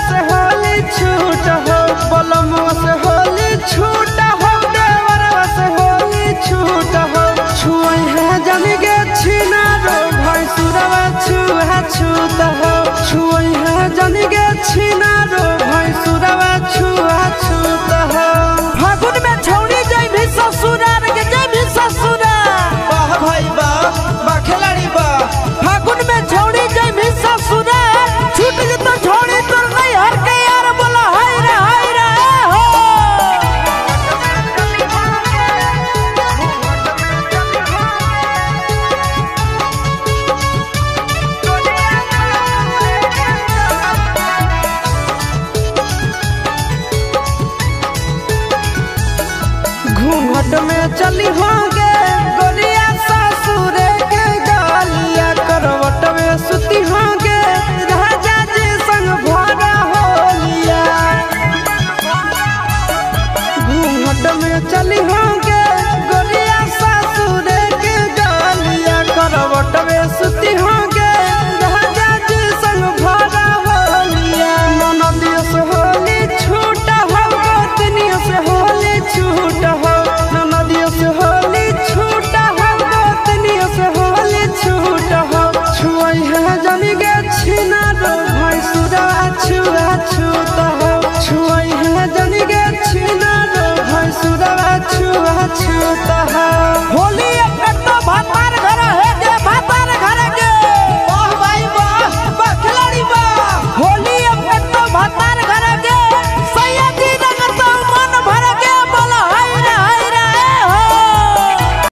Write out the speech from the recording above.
से होली छूट हो, बलमुआ से होली छूट हो, देवरवा से होली छूट हो। छुई है जानी गे छीना रो भाई सुरवा छुआ छूत हो। छुई है जानी गे छीना रो भाई सुरवा छुआ छूत हो। फागुन में छौड़ी जाई भी ससुरार के जाई भी ससुरार। वाह भाई वाह वाह खिलाड़ी वाह। फागुन में छौड़ी जाई भी ससुरार, छूट जे तो छौड़ी तोर नहीं हर के यार बोला हाय रे हो। घूंघट में चली होंगे गोरी